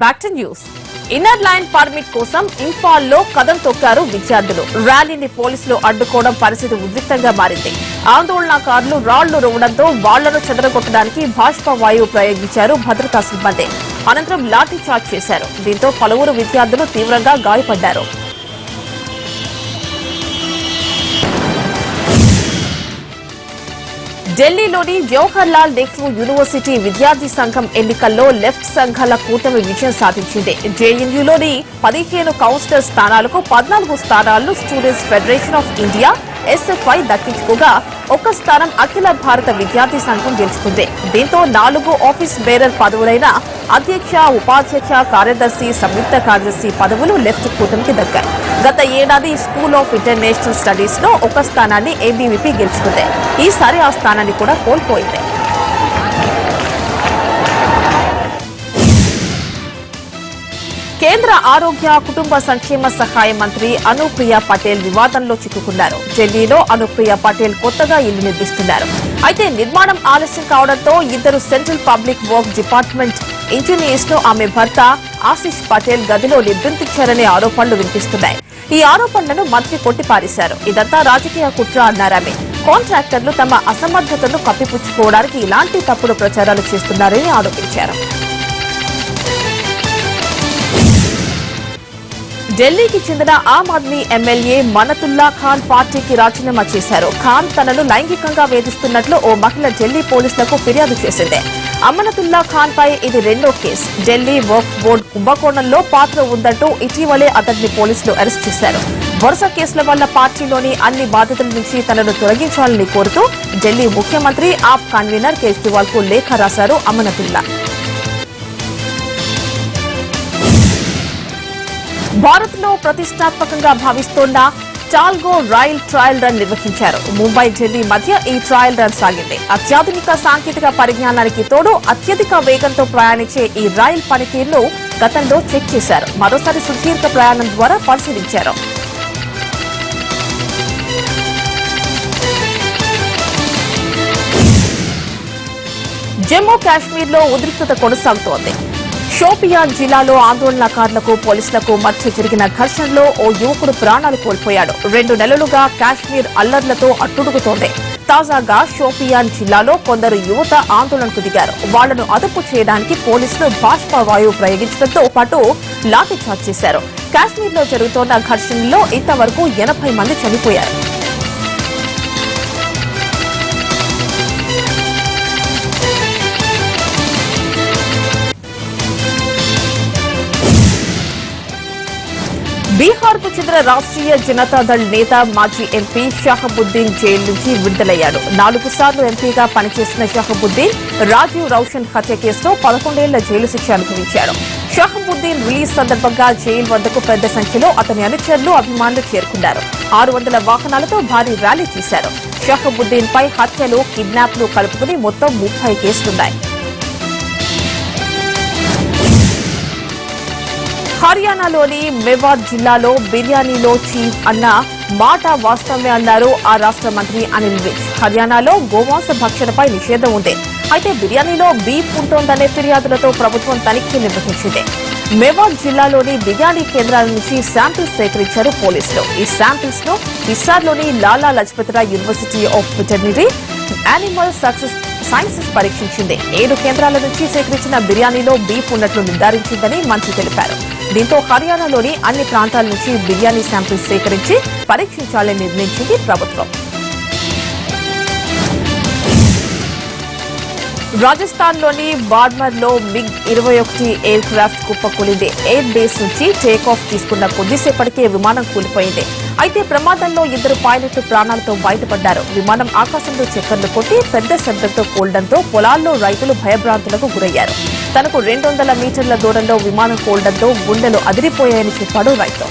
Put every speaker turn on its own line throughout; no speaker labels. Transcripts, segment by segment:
Back to news. Inner line permit కోసం ఇంఫాల్లో కదం తొక్కారు విద్యార్థులు. ర్యాలీని పోలీసులు అడ్డుకోవడం పరిస్థితి ఉద్రిక్తంగా మారింది. ఆందోళనకారులు రాళ్లు రువ్వడంతో వాళ్లను చెదరగొట్టడానికి బాష్పవాయువు ప్రయోగించారు భద్రతా సిబ్బంది. అనంతరం లాఠీ చార్జ్ చేశారు. దీంతో పలువురు విద్యార్థులు తీవ్రంగా గాయపడ్డారు. ఢిల్లీలోని జవహర్ లాల్ నెహ్రూ యూనివర్సిటీ విద్యార్థి సంఘం ఎన్నికల్లో లెఫ్ట్ సంఘాల కూటమి విజయం సాధించింది. జేఎన్యూలోని 15 కౌన్సిలర్ స్థానాలకు 14 స్థానాలను students federation of India SFI దక్కించుకోగా ఒక్క స్థానం అఖిల భారత విద్యార్థి సంఘం గెలుచుకుంది. దీంతో 4 ఆఫీస్ బేరర్ పదవులైన అధ్యక్ష, ఉపాధ్యక్ష, కార్యదర్శి, సంయుక్త కార్యదర్శి పదవులు లెఫ్ట్ కూటమికి దక్కాయి. గత ఏడాది స్కూల్ ఆఫ్ ఇంటర్నేషనల్ స్టడీస్ లో ఒక స్థానాన్ని ఏబీవీపీ గెలుచుకుంది. ఈసారి ఆ స్థానాన్ని కూడా కోల్పోయింది. కేంద్ర ఆరోగ్య కుటుంబ సంక్షేమ సహాయ మంత్రి అనుప్రియ పటేల్ వివాదంలో చిక్కుకున్నారు. ఢిల్లీలో అనుప్రియ పటేల్ కొత్తగా ఇల్లు నిర్మిస్తున్నారు. అయితే నిర్మాణం ఆలస్యం కావడంతో ఇద్దరు central public work department engineers ను ఆమె భర్త ఆశిష్ పటేల్ గదిలో నిర్బంధించారనే ఆరోపణలు వినిపిస్తున్నాయి. ఈ ఆరోపణలను మంత్రి కొట్టిపారేశారు. ఇదంతా రాజకీయ కుట్ర అన్నారామె. కాంట్రాక్టర్లు తమ అసమర్థతను కప్పిపుచ్చుకోవడానికి ఇలాంటి తప్పుడు ప్రచారాలు చేస్తున్నారని ఆరోపించారు. ఢిల్లీకి చెందిన ఆమ్ ఆద్మీ ఎమ్మెల్యే మనతుల్లా ఖాన్ పార్టీకి రాజీనామా చేశారు. ఖాన్ తనను లైంగికంగా వేధిస్తున్నట్లు ఓ మహిళ ఢిల్లీ పోలీసులకు ఫిర్యాదు చేసింది. అమనతుల్లా ఖాన్ పై ఇది 2వ కేసు. ఢిల్లీ వక్ఫ్ బోర్డు కుంభకోణంలో పాత్ర ఉందంటూ ఇటీవలే అతన్ని పోలీసులు అరెస్ట్ చేశారు. వరుస కేసుల వల్ల పార్టీలోని అన్ని బాధ్యతల నుంచి తనను తొలగించాలని కోరుతూ ఢిల్లీ ముఖ్యమంత్రి ఆప్ కన్వీనర్ కేజ్రీవాల్ కు లేఖ రాశారు అమనతుల్లా. భారత్ లో ప్రతిష్టాత్మకంగా భావిస్తోన్న టాల్గో రైల్ ట్రయల్ రన్ నిర్వహించారు. ముంబై ఢిల్లీ మధ్య ఈ ట్రయల్ రన్ సాగింది. అత్యాధునిక సాంకేతిక పరిజ్ఞానానికి తోడు అత్యధిక వేగంతో ప్రయాణించే ఈ రైల్ పనితీరును గతంలో చెక్ చేశారు. మరోసారి సుదీర్ఘ ప్రయాణం ద్వారా పరిశీలించారు. జమ్మూ కాశ్మీర్ లో ఉద్రిక్తత కొనసాగుతోంది. షోపియాన్ జిల్లాలో ఆందోళనకారులకు పోలీసులకు మధ్య జరిగిన ఘర్షణలో ఓ యువకుడు ప్రాణాలు కోల్పోయాడు. 2 నెలలుగా కాశ్మీర్ అల్లర్లతో అట్టుడుగుతోంది. తాజాగా షోపియాన్ జిల్లాలో కొందరు యువత ఆందోళనకు దిగారు. వాళ్లను అదుపు చేయడానికి పోలీసులు బాష్పవాయువు ప్రయోగించడంతో పాటు లాఠీచార్జ్ చేశారు. కాశ్మీర్లో జరుగుతోన్న ఘర్షణలో ఇంతవరకు 80 మంది చనిపోయారు. బీహార్ కు చెందిన రాష్ట్రీయ జనతాదళ్ నేత మాజీ ఎంపీ షహబుద్దీన్ జైలు నుంచి విడుదలయ్యాడు. 4 సార్లు ఎంపీగా పనిచేసిన షహబుద్దీన్ రాజీవ్ రౌషన్ హత్య కేసులో 11 ఏళ్ల జైలు శిక్ష అనుభవించాడు. షహబుద్దీన్ రిలీజ్ సందర్భంగా జైలు వద్దకు పెద్ద సంఖ్యలో అతని అనుచరులు, అభిమానులు చేరుకున్నారు. 600 వాహనాలతో భారీ ర్యాలీ తీశారు. షహబుద్దీన్ పై హత్యలు, కిడ్నాప్లు కలుపుకుని మొత్తం 30 కేసులున్నాయి. హర్యానాలోని మేవార్ జిల్లాలో బిర్యానీలో చీఫ్ అన్న మాట వాస్తవమే అన్నారు ఆ రాష్ట్ర మంత్రి అనిల్ విజ్. హర్యానాలో గోమాంస భక్షణపై నిషేధం ఉంది. అయితే బిర్యానీలో బీఫ్ ఉంటోందనే ఫిర్యాదులతో ప్రభుత్వం తనిఖీ నిర్వహించింది. మేవార్ జిల్లాలోని బిర్యానీ కేంద్రాల నుంచి శాంపిల్స్ సేకరించారు పోలీసులు. ఈ శాంపిల్స్ ను హిస్సార్లోని Lala Lajpat Rai university of veterinary animal sciences పరీక్షించింది. 7 కేంద్రాల నుంచి సేకరించిన బిర్యానీలో బీఫ్ ఉన్నట్లు నిర్ధారించిందని మంత్రి తెలిపారు. దీంతో హర్యానాలోని అన్ని ప్రాంతాల నుంచి బిర్యానీ శాంపిల్స్ సేకరించి పరీక్షించాలని నిర్ణయించింది ప్రభుత్వం. రాజస్థాన్లోని బార్మర్ లో MiG-21 ఎయిర్ క్రాఫ్ట్ కుప్పకూలింది. ఎయిర్ బేస్ నుంచి టేకాఫ్ తీసుకున్న కొద్దిసేపటికే విమానం కూలిపోయింది. అయితే ప్రమాదంలో 2 పైలట్లు ప్రాణాలతో బయటపడ్డారు. విమానం ఆకాశంలో చక్కర్లు కొట్టి పెద్ద శబ్దంతో కూలడంతో పొలాల్లో రైతులు భయభ్రాంతులకు గురయ్యారు. తనకు 200 మీటర్ల దూరంలో విమానం కూలడంతో గుండెలు అదిరిపోయాయని చెప్పాడు రైతు.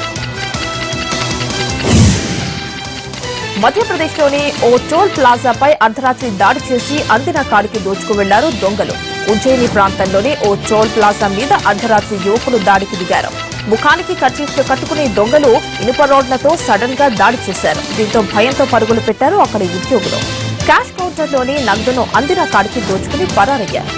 మధ్యప్రదేశ్లోని ఓ టోల్ ప్లాజాపై అర్ధరాత్రి దాడి చేసి అందిన కాడికి దోచుకు వెళ్లారు దొంగలు. ఉజ్జయిని ప్రాంతంలోని ఓ టోల్ ప్లాజా మీద అర్ధరాత్రి యువకులు దాడికి దిగారు. ముఖానికి కర్చీఫ్లు కట్టుకునే దొంగలు ఇనుప రోడ్లతో సడన్ గా దాడి చేశారు. దీంతో భయంతో పరుగులు పెట్టారు అక్కడి ఉద్యోగులు. క్యాష్ కౌంటర్లోని నగదును అందిన కాడికి దోచుకుని పరారయ్యారు.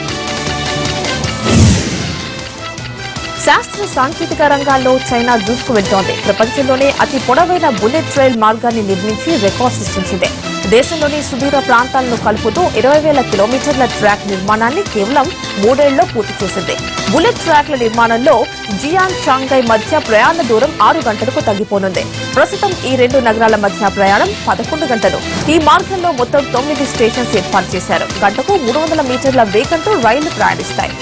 శాస్త్ర సాంకేతిక రంగాల్లో చైనా దూసుకు వెళ్తోంది. ప్రపంచంలోనే అతి పొడవైన బుల్లెట్ ట్రైల్ మార్గాన్ని నిర్మించి రికార్డు సృష్టించింది. దేశంలోని సుదూర ప్రాంతాలను కలుపుతూ 20,000 కిలోమీటర్ల ట్రాక్ నిర్మాణాన్ని కేవలం 3 ఏళ్లలో పూర్తి చేసింది. బుల్లెట్ ట్రాక్ల నిర్మాణంలో జియాంగ్ షాంఘై మధ్య ప్రయాణ దూరం 6 గంటలకు తగ్గిపోనుంది. ప్రస్తుతం ఈ 2 నగరాల మధ్య ప్రయాణం 11 గంటలు. ఈ మార్గంలో మొత్తం 9 స్టేషన్స్ ఏర్పాటు చేశారు. గంటకు 300 మీటర్ల వేగంతో రైళ్లు ప్రయాణిస్తాయి.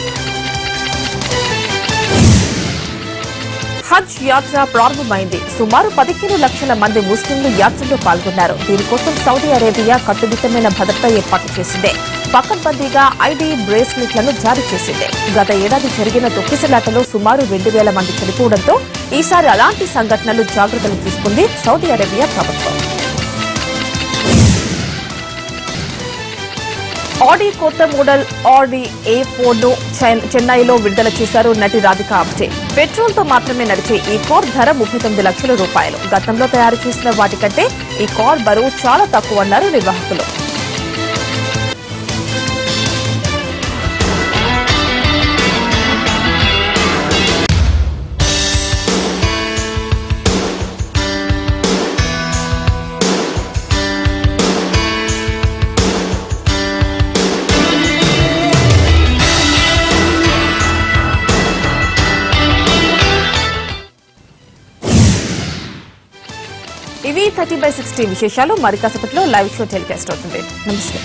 హజ్ యాత్ర ప్రారంభమైంది. సుమారు 15 లక్షల మంది ముస్లింలు యాత్రలో పాల్గొన్నారు. దీనికోసం సౌదీ అరేబియా కట్టుదిట్టమైన భద్రత ఏర్పాటు చేసింది. పకడ్బందీగా ఐడీ బ్రేస్లెట్లను జారీ చేసింది. గత ఏడాది జరిగిన తొక్కిసలాటలో సుమారు 2,000 మంది చనిపోవడంతో ఈసారి అలాంటి సంఘటనలు జాగ్రత్తలు తీసుకుంది సౌదీ అరేబియా ప్రభుత్వం. ఆడి కొత్త మోడల్ ఆడి A4 ను చెన్నైలో విడుదల చేశారు నటి రాధికా ఆప్టే. పెట్రోల్ తో మాత్రమే నడిచే ఈ కార్ ధర 39 లక్షల రూపాయలు. గతంలో తయారు చేసిన వాటికంటే ఈ కార్ బరువు చాలా తక్కువ అన్నారు నిర్వాహకులు. ఇవి 30/60 విశేషాలు. మరి కాసేపట్లో లైవ్ షో టెలికాస్ట్ అవుతుంది. నమస్తే.